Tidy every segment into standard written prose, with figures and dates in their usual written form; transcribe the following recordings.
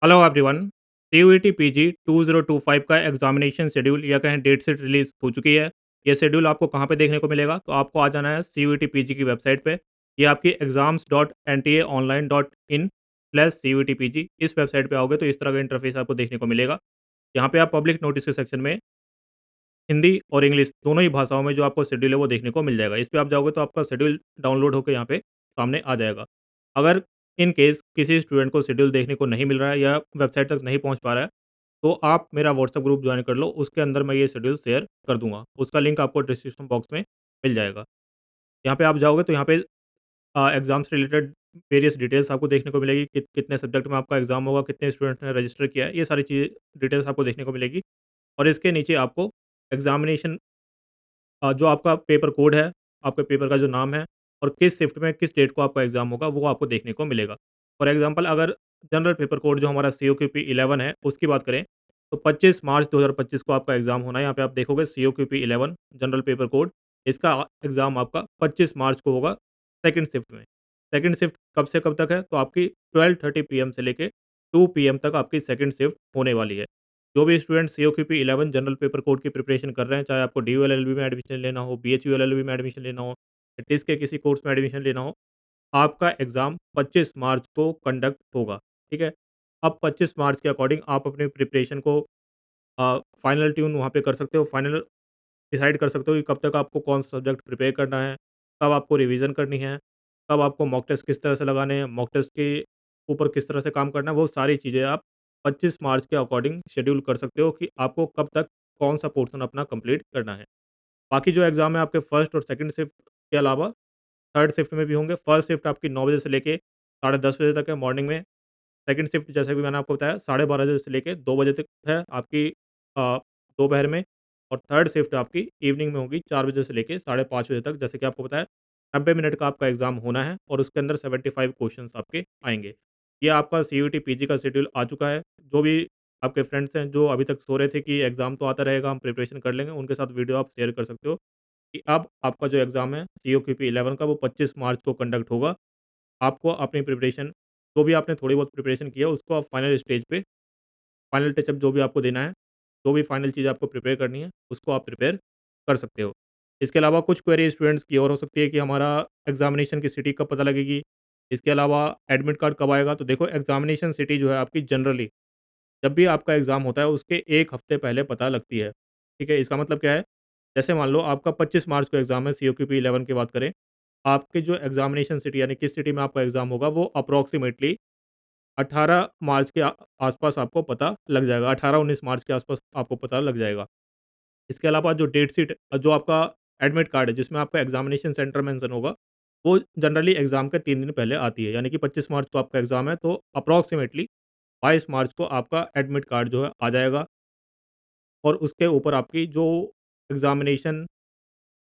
Hello everyone. CUET PG 2025 का examination schedule या कहें डेट शीट रिलीज हो चुकी है। ये शेड्यूल आपको कहाँ पे देखने को मिलेगा? तो आपको आ जाना है सीयूईटी पीजी की वेबसाइट पे। ये आपकी exams.ntaonline.in/cuitpg इस वेबसाइट पे आओगे तो इस तरह का इंटरफेस आपको देखने को मिलेगा। यहाँ पे आप पब्लिक नोटिस के सेक्शन में हिंदी और इंग्लिश दोनों ही भाषाओं में जो आपको शेड्यूल है वो देखने को मिल जाएगा। इस पे आप जाओगे तो आपका शेड्यूल डाउनलोड होकर यहाँ पे सामने आ जाएगा। अगर इन केस किसी स्टूडेंट को शेड्यूल देखने को नहीं मिल रहा है या वेबसाइट तक नहीं पहुँच पा रहा है, तो आप मेरा व्हाट्सएप ग्रुप ज्वाइन कर लो, उसके अंदर मैं ये शेड्यूल शेयर कर दूँगा। उसका लिंक आपको डिस्क्रिप्शन बॉक्स में मिल जाएगा। यहाँ पे आप जाओगे तो यहाँ पे एग्ज़ाम से रिलेटेड वेरियस डिटेल्स आपको देखने को मिलेगी, कितने सब्जेक्ट में आपका एग्ज़ाम होगा, कितने स्टूडेंट ने रजिस्टर किया है, ये सारी चीज़ें डिटेल्स आपको देखने को मिलेगी। और इसके नीचे आपको एग्ज़ामिनेशन जो आपका पेपर कोड है, आपके पेपर का जो नाम है और किस शिफ्ट में किस डेट को आपका एग्ज़ाम होगा, वो आपको देखने को मिलेगा। फॉर एग्ज़ाम्पल अगर जनरल पेपर कोड जो हमारा सीओक्यूपी 11 है, उसकी बात करें, तो 25 मार्च 2025 को आपका एग्ज़ाम होना है। यहाँ पे आप देखोगे सीओक्यूपी 11 जनरल पेपर कोड, इसका एग्ज़ाम आपका 25 मार्च को होगा सेकंड शिफ्ट में। सेकंड शिफ्ट कब से कब तक है? तो आपकी 12:30 पीएम से लेके 2 पीएम तक आपकी सेकंड शिफ्ट होने वाली है। जो भी स्टूडेंट सीओक्यूपी 11 जनरल पेपर कोड की प्रिपरेशन कर रहे हैं, चाहे आपको डीयू एलएलबी में एडमिशन लेना हो, बीएचयू एलएलबी में एडमिशन लेना हो, या टिस के किसी कोर्स में एडमिशन लेना हो, आपका एग्ज़ाम 25 मार्च को कंडक्ट होगा, ठीक है? अब 25 मार्च के अकॉर्डिंग आप अपनी प्रिपरेशन को फाइनल ट्यून वहाँ पे कर सकते हो, फाइनल डिसाइड कर सकते हो कि कब तक आपको कौन-सा सब्जेक्ट प्रिपेयर करना है, कब आपको रिवीज़न करनी है, कब आपको मॉक टेस्ट किस तरह से लगाने हैं, मॉक टेस्ट के ऊपर किस तरह से काम करना है, वो सारी चीज़ें आप 25 मार्च के अकॉर्डिंग शेड्यूल कर सकते हो कि आपको कब तक कौन-सा पोर्शन अपना कंप्लीट करना है। बाकी जो एग्ज़ाम है आपके फर्स्ट और सेकंड शिफ्ट के अलावा थर्ड शिफ्ट में भी होंगे। फर्स्ट शिफ्ट आपकी 9 बजे से लेके साढ़े 10 बजे तक है मॉर्निंग में। सेकंड शिफ्ट जैसे कि मैंने आपको बताया 12:30 बजे से लेके 2 बजे तक है आपकी अ, दोपहर में। और थर्ड शिफ्ट आपकी इवनिंग में होगी 4 बजे से लेके साढ़े 5 बजे तक। जैसे कि आपको बताया 90 मिनट का आपका एग्ज़ाम होना है और उसके अंदर 75 क्वेश्चंस आपके आएँगे। ये आपका सीयूईटी पीजी का शेड्यूल आ चुका है। जो भी आपके फ्रेंड्स हैं जो अभी तक सो रहे थे कि एग्ज़ाम तो आता रहेगा, हम प्रिपरेशन कर लेंगे, उनके साथ वीडियो आप शेयर कर सकते हो कि अब आपका जो एग्ज़ाम है सीओक्यूपी 11 का वो 25 मार्च को कंडक्ट होगा। आपको अपनी प्रिपरेशन जो भी आपने थोड़ी बहुत प्रिपरेशन की है उसको आप फाइनल स्टेज पे फाइनल टचअप जो भी आपको देना है, जो भी फाइनल चीज़ आपको प्रिपेयर करनी है, उसको आप प्रिपेयर कर सकते हो। इसके अलावा कुछ क्वेरी स्टूडेंट्स की और हो सकती है कि हमारा एग्ज़ामिनेशन की सिटी कब पता लगेगी? इसके अलावा एडमिट कार्ड कब आएगा? तो देखो एग्ज़ामिनेशन सिटी जो है आपकी जनरली जब भी आपका एग्ज़ाम होता है उसके 1 हफ़्ते पहले पता लगती है। ठीक है? इसका मतलब क्या है? जैसे मान लो आपका 25 मार्च को एग्ज़ाम है सीओक्यूपी 11 की बात करें, आपकी जो एग्ज़ामिनेशन सिटी यानी किस सिटी में आपका एग्ज़ाम होगा वो अप्रॉक्सिमेटली 18 मार्च के आस-पास आपको पता लग जाएगा, 18-19 मार्च के आस-पास आपको पता लग जाएगा। इसके अलावा जो डेट शीट जो आपका एडमिट कार्ड है जिसमें आपका एग्ज़ामिनेशन सेंटर मेंशन होगा, वो जनरली एग्ज़ाम के 3 दिन पहले आती है। यानी कि 25 मार्च को आपका एग्ज़ाम है तो अप्रॉक्सिमेटली 22 मार्च को आपका एडमिट कार्ड जो है आ जाएगा और उसके ऊपर आपकी जो एग्ज़ामिनेशन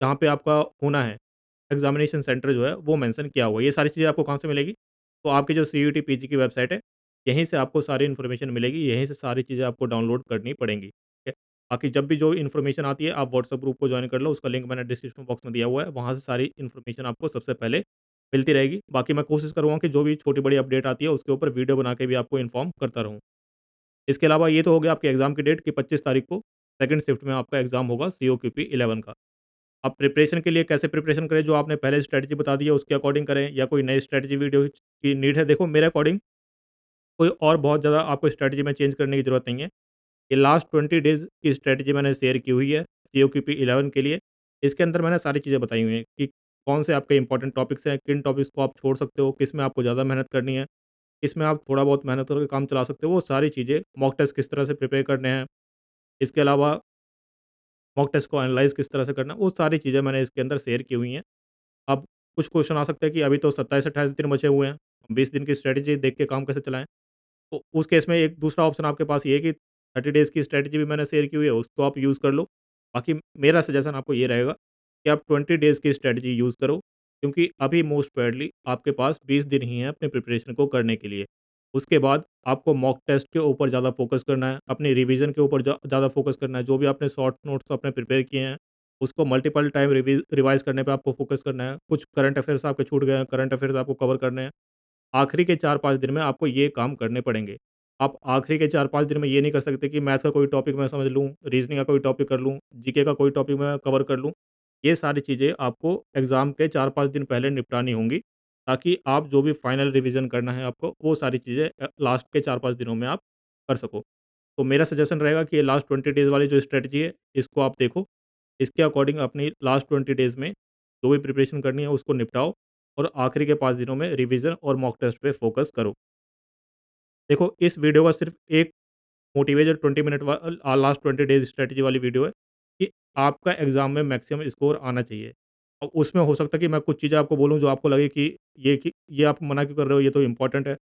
जहाँ पे आपका होना है, एग्ज़ामिनेशन सेंटर जो है वो मेंशन किया हुआ है। ये सारी चीज़ें आपको कहाँ से मिलेगी? तो आपकी जो सीयूईटी पीजी की वेबसाइट है, यहीं से आपको सारी इन्फॉर्मेशन मिलेगी, यहीं से सारी चीज़ें आपको डाउनलोड करनी पड़ेंगी, ठीक है? बाकी जब भी जो इन्फॉर्मेशन आती है, आप व्हाट्सएप ग्रुप को जॉइन कर लो, उसका लिंक मैंने डिस्क्रिप्शन बॉक्स में दिया हुआ है, वहाँ से सारी इन्फॉर्मेशन आपको सबसे पहले मिलती रहेगी। बाकी मैं कोशिश करूँगा कि जो भी छोटी-बड़ी अपडेट आती है, उसके ऊपर वीडियो बना के भी आपको इन्फॉर्म करता रहूँ। इसके अलावा ये तो हो गया आपके एग्ज़ाम की डेट कि 25 तारीख को सेकंड शिफ्ट में आपका एग्ज़ाम होगा सीओक्यूपी 11 का। अब प्रिपरेशन के लिए कैसे प्रिपरेशन करें, जो आपने पहले स्ट्रैटेजी बता दी है उसके अकॉर्डिंग करें या कोई नई स्ट्रैटेजी वीडियो की नीड है? देखो मेरे अकॉर्डिंग कोई और बहुत ज़्यादा आपको स्ट्रैटेजी में चेंज करने की ज़रूरत नहीं है। ये लास्ट 20 डेज़ की स्ट्रैटेजी मैंने शेयर की हुई है सीओक्यूपी 11 के लिए। इसके अंदर मैंने सारी चीज़ें बताई हुई हैं कि कौन से आपके इंपॉर्टेंट टॉपिक्स हैं, किन टॉपिक्स को आप छोड़ सकते हो, किस में आपको ज़्यादा मेहनत करनी है, किस में आप थोड़ा बहुत मेहनत करके काम चला सकते हो, वो सारी चीज़ें मॉक टेस्ट किस तरह से प्रिपेयर करने हैं। इसके अलावा मॉक टेस्ट को एनालाइज़ किस तरह से करना है, वो सारी चीज़ें मैंने इसके अंदर शेयर की हुई हैं। अब कुछ क्वेश्चन आ सकते हैं कि अभी तो 27-28 दिन बचे हुए हैं, 20 दिन की स्ट्रैटेजी देख के काम कैसे चलाएँ? तो उस केस में एक दूसरा ऑप्शन आपके पास ये है कि 30 डेज़ की स्ट्रैटेजी भी मैंने शेयर की हुई है, उसको आप यूज़ कर लो। बाकी मेरा सजेशन आपको ये रहेगा कि आप 20 डेज़ की स्ट्रैटेजी यूज़ करो, क्योंकि अभी मोस्ट प्रोबेबली आपके पास 20 दिन ही हैं अपने प्रिपरेशन को करने के लिए। उसके बाद आपको मॉक टेस्ट के ऊपर ज़्यादा फ़ोकस करना है, अपनी रिवीज़न के ऊपर ज़्यादा फ़ोकस करना है। जो भी आपने शॉर्ट नोट्स अपने प्रिपेयर किए हैं, उसको मल्टीपल टाइम रिवाइज़ करने पे आपको फ़ोकस करना है। कुछ करंट अफ़ेयर्स आपके छूट गए हैं, करंट अफ़ेयर्स आपको कवर करने हैं। आखिरी के 4-5 दिन में आपको ये काम करने पड़ेंगे। आप आखिरी के 4-5 दिन में ये नहीं कर सकते कि मैथ्स का कोई टॉपिक मैं समझ लूँ, रीज़निंग का कोई टॉपिक कर लूँ, जीके का कोई टॉपिक मैं कवर कर लूँ। ये सारी चीज़ें आपको एग्ज़ाम के 4-5 दिन पहले निपटानी होंगी, ताकि आप जो भी फाइनल रिवीज़न करना है आपको, वो सारी चीज़ें लास्ट के 4-5 दिनों में आप कर सको। तो मेरा सजेशन रहेगा कि ये लास्ट 20 डेज़ वाली जो स्ट्रैटेजी है, इसको आप देखो। इसके अकॉर्डिंग अपनी लास्ट 20 डेज़ में जो भी प्रिपरेशन करनी है उसको निपटाओ और आखिरी के 5 दिनों में रिवीज़न और मॉक टेस्ट पे फ़ोकस करो। देखो, इस वीडियो का सिर्फ़ एक मोटिव है जो 20 मिनट लास्ट 20 डेज़ स्ट्रैटेजी वाली वीडियो है कि आपका एग्ज़ाम में मैक्सिमम स्कोर आना चाहिए। अब उसमें हो सकता है कि मैं कुछ चीज़ें आपको बोलूँ जो आपको लगे कि ये आप मना क्यों कर रहे हो, ये तो इम्पोर्टेंट है।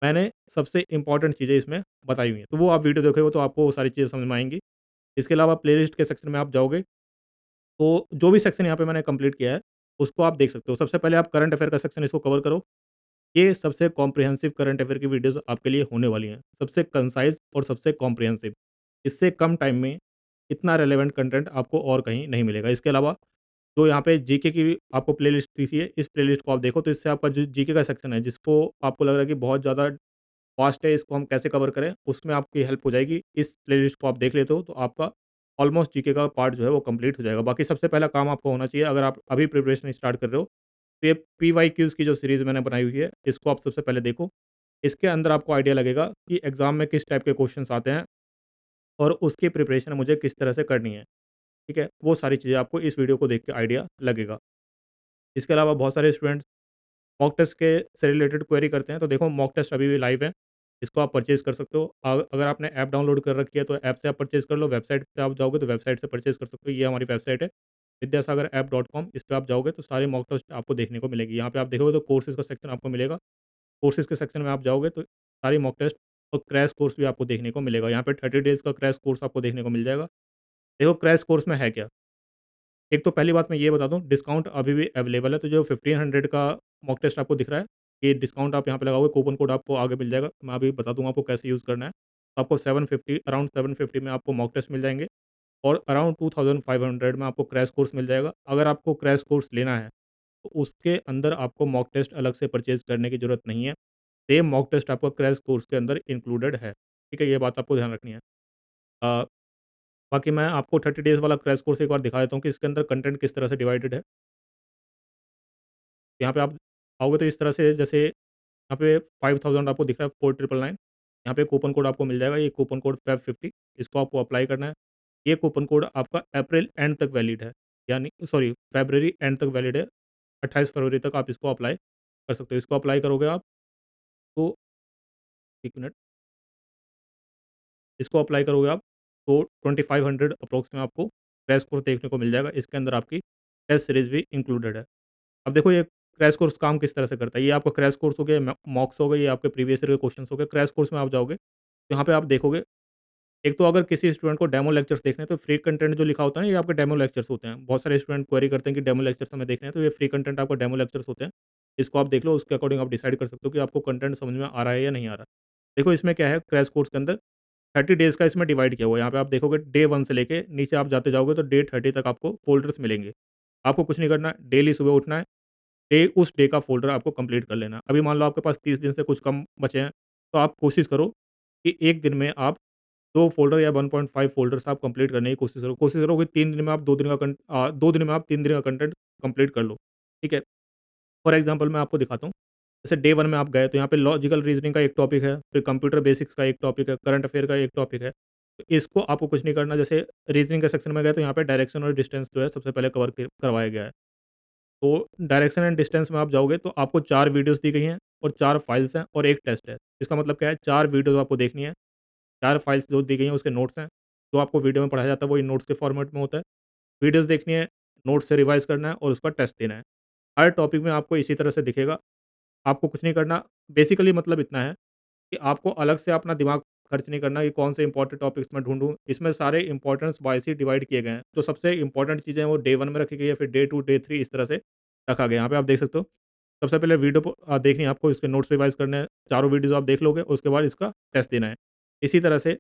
मैंने सबसे इम्पोर्टेंट चीज़ें इसमें बताई हुई हैं, तो वो आप वीडियो देखोगे तो आपको वो सारी चीज़ें समझ में आएँगी। इसके अलावा प्लेलिस्ट के सेक्शन में आप जाओगे, तो जो भी सेक्शन यहाँ पे मैंने कंप्लीट किया है, उसको आप देख सकते हो। सबसे पहले आप करंट अफ़ेयर का सेक्शन इसको कवर करो। ये सबसे कॉम्प्रिहेंसिव करंट अफ़ेयर की वीडियोज़ आपके लिए होने वाली हैं। सबसे कंसाइज़ और सबसे कॉम्प्रिहेंसिव। इससे कम टाइम में इतना रेलेवेंट कंटेंट आपको और कहीं नहीं मिलेगा। इसके अलावा जो यहाँ पे जीके की आपको प्लेलिस्ट दी थी है, इस प्लेलिस्ट को आप देखो तो इससे आपका जो जीके का सेक्शन है, जिसको आपको लग रहा है कि बहुत ज़्यादा फास्ट है, इसको हम कैसे कवर करें, उसमें आपकी हेल्प हो जाएगी। इस प्लेलिस्ट को आप देख लेते हो तो आपका ऑलमोस्ट जीके का पार्ट जो है वो कंप्लीट हो जाएगा। बाकी सबसे पहला काम आपको होना चाहिए, अगर आप अभी प्रिपरेशन स्टार्ट कर रहे हो, तो ये पीवाईक्यूज़ की जो सीरीज़ मैंने बनाई हुई है, इसको आप सबसे पहले देखो। इसके अंदर आपको आइडिया लगेगा कि एग्ज़ाम में किस टाइप के क्वेश्चन्स आते हैं और उसकी प्रिपरेशन मुझे किस तरह से करनी है, ठीक है? वो सारी चीज़ें आपको इस वीडियो को देख के आइडिया लगेगा। इसके अलावा बहुत सारे स्टूडेंट्स मॉक टेस्ट के से रिलेटेड क्वेरी करते हैं, तो देखो मॉक टेस्ट अभी भी लाइव है, इसको आप परचेज़ कर सकते हो। अगर आपने ऐप डाउनलोड कर रखी है तो ऐप से आप परचेज़ कर लो, वेबसाइट पे आप जाओगे तो वेबसाइट से परचेज़ कर सकते हो। ये हमारी वेबसाइट है विद्यासागरऐप.com, इस पे आप जाओगे तो सारे मॉक टेस्ट आपको देखने को मिलेगी। यहाँ पे आप देखोगे तो कोर्सेज़ का सेक्शन आपको मिलेगा। कोर्सेज़ के सेक्शन में आप जाओगे तो सारी मॉक टेस्ट और क्रैश कोर्स भी आपको देखने को मिलेगा। यहाँ पे 30 डेज़ का क्रैश कोर्स आपको देखने को मिल जाएगा। देखो क्रैश कोर्स में है क्या? एक तो पहली बात मैं ये बता दूँ, डिस्काउंट अभी भी अवेलेबल है, तो जो 1500 का मॉक टेस्ट आपको दिख रहा है, ये डिस्काउंट आप यहाँ पे लगाओगे, कूपन कोड आपको आगे मिल जाएगा। मैं अभी बता दूँगा आपको कैसे यूज़ करना है। आपको 750 अराउंड 750 में आपको मॉक टेस्ट मिल जाएँगे और अराउंड 2500 में आपको क्रैश कोर्स मिल जाएगा। अगर आपको क्रैश कोर्स लेना है, तो उसके अंदर आपको मॉक टेस्ट अलग से परचेज़ करने की ज़रूरत नहीं है। सेम मॉक टेस्ट आपको क्रैश कोर्स के अंदर इंक्लूडेड है। ठीक है? ये बात आपको ध्यान रखनी है। अ, बाकी मैं आपको 30 डेज़ वाला क्रैश कोर्स एक बार दिखा देता हूँ कि इसके अंदर कंटेंट किस तरह से डिवाइडेड है। यहाँ पे आप आओगे तो इस तरह से, जैसे यहाँ पे 5000 आपको दिख रहा है 4999, यहाँ पे कूपन कोड आपको मिल जाएगा, ये कूपन कोड FEB50, इसको आपको अप्लाई करना है। ये कूपन कोड आपका अप्रैल एंड तक वैलिड है, यानी सॉरी फरवरी एंड तक वैलिड है, 28 फरवरी तक आप इसको अप्लाई कर सकते हो। इसको अप्लाई करोगे आप तो 1 मिनट, इसको अप्लाई करोगे आप तो 2500 अप्रॉक्स में आपको क्रैश कोर्स देखने को मिल जाएगा। इसके अंदर आपकी टेस्ट सीरीज़ भी इंक्लूडेड है। अब देखो ये क्रैश कोर्स काम किस तरह से करता है। ये आपका क्रैश कोर्स हो गया, मॉक्स हो गए, ये आपके प्रीवियस ईयर के क्वेश्चंस हो गए। क्रैश कोर्स में आप जाओगे, तो यहाँ पे आप देखोगे, एक तो अगर किसी स्टूडेंट को डेमो लेक्चर्स देखने हैं, तो फ्री कंटेंट जो लिखा होता है ना, ये आपके डेमो लेक्चर्स होते हैं। बहुत सारे स्टूडेंट क्वेरी करते हैं कि डेमो लेक्चर्स हमें देखने हैं, तो ये फ्री कंटेंट आपका डेमो लेक्चर्स होते हैं। इसको आप देख लो, उसके अकॉर्डिंग आप डिसाइड कर सकते हो कि आपको कंटेंट समझ में आ रहा है या नहीं आ रहा। देखो इसमें क्या है, क्रैश कोर्स के अंदर 30 डेज़ का इसमें डिवाइड किया हुआ है। यहाँ पे आप देखोगे डे 1 से लेके नीचे आप जाते जाओगे तो डे 30 तक आपको फ़ोल्डर्स मिलेंगे। आपको कुछ नहीं करना है, डेली सुबह उठना है, उस डे का फ़ोल्डर आपको कंप्लीट कर लेना है। अभी मान लो आपके पास 30 दिन से कुछ कम बचे हैं, तो आप कोशिश करो कि 1 दिन में आप 2 फ़ोल्डर या 1.5 फ़ोल्डर्स आप कंप्लीट करने की कोशिश करो। कोशिश करो कि 3 दिन में आप 2 दिन में आप 3 दिन का कंटेंट कंप्लीट कर लो। ठीक है? फॉर एग्ज़ाम्पल मैं आपको दिखाता हूँ। जैसे डे 1 में आप गए तो यहाँ पे लॉजिकल रीज़निंग का एक टॉपिक है, फिर कंप्यूटर बेसिक्स का एक टॉपिक है, करंट अफ़ेयर का एक टॉपिक है। तो इसको आपको कुछ नहीं करना, जैसे रीज़निंग के सेक्शन में गए तो यहाँ पे डायरेक्शन और डिस्टेंस जो है सबसे पहले कवर करवाया गया है। तो डायरेक्शन एंड डिस्टेंस में आप जाओगे तो आपको 4 वीडियोज़ दी गई हैं और 4 फाइल्स हैं और 1 टेस्ट है। इसका मतलब क्या है, 4 वीडियोज़ आपको देखनी है, 4 फाइल्स जो दी गई हैं उसके नोट्स हैं। जो आपको वीडियो में पढ़ाया जाता है वो इन नोट्स के फॉर्मेट में होता है। वीडियोज़ देखनी है, नोट्स से रिवाइज़ करना है और उसका टेस्ट देना है। हर टॉपिक में आपको इसी तरह से दिखेगा। आपको कुछ नहीं करना, बेसिकली मतलब इतना है कि आपको अलग से अपना दिमाग खर्च नहीं करना कि कौन से इंपॉर्टेंट टॉपिक्स मैं ढूँढूँ। इसमें सारे इंपॉर्टेंस वाइज़ ही डिवाइड किए गए हैं। जो सबसे इंपॉर्टेंट चीज़ें हैं वो डे 1 में रखी गई है, फिर डे 2, डे 3 इस तरह से रखा गया है। यहाँ पे आप देख सकते हो। सबसे पहले वीडियो देखनी है आपको, इसके नोट्स रिवाइज़ करने हैं। चारों वीडियोज़ आप देख लोगे, उसके बाद इसका टेस्ट देना है। इसी तरह से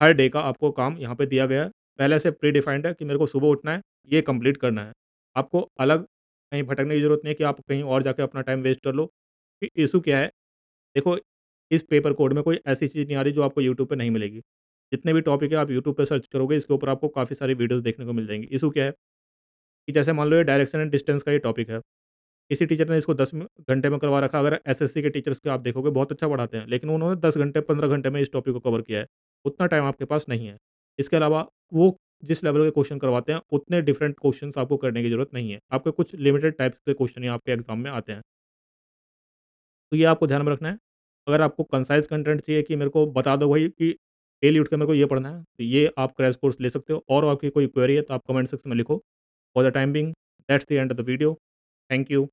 हर डे का आपको काम यहाँ पे दिया गया है। पहले से प्री डिफाइंड है कि मेरे को सुबह उठना है, ये कंप्लीट करना है। आपको अलग कहीं भटकने की ज़रूरत नहीं है कि आप कहीं और जाके अपना टाइम वेस्ट कर लो। कि इश्यू क्या है, देखो इस पेपर कोड में कोई ऐसी चीज़ नहीं आ रही जो आपको यूट्यूब पे नहीं मिलेगी। जितने भी टॉपिक है आप यूट्यूब पे सर्च करोगे इसके ऊपर आपको काफ़ी सारी वीडियोज़ देखने को मिल जाएँगी। इश्यू क्या है कि जैसे मान लो ये डायरेक्शन एंड डिस्टेंस का ये टॉपिक है। किसी टीचर ने इसको 10 घंटे में करवा रखा, अगर एसएससी के टीचर्स के आप देखोगे बहुत अच्छा पढ़ाते हैं, लेकिन उन्होंने 10 घंटे 15 घंटे में इस टॉपिक को कवर किया है। उतना टाइम आपके पास नहीं है। इसके अलावा वो जिस लेवल के क्वेश्चन करवाते हैं उतने डिफरेंट क्वेश्चंस आपको करने की ज़रूरत नहीं है। आपके कुछ लिमिटेड टाइप्स के क्वेश्चन ही आपके एग्ज़ाम में आते हैं। तो ये आपको ध्यान में रखना है। अगर आपको कंसाइज़ कंटेंट चाहिए कि मेरे को बता दो भाई कि डेली उठ के मेरे को ये पढ़ना है, तो ये आप क्रैश कोर्स ले सकते हो और आपकी कोई क्वेरी है तो आप कमेंट सेक्शन में लिखो। For the time being that's the end of the video. Thank you.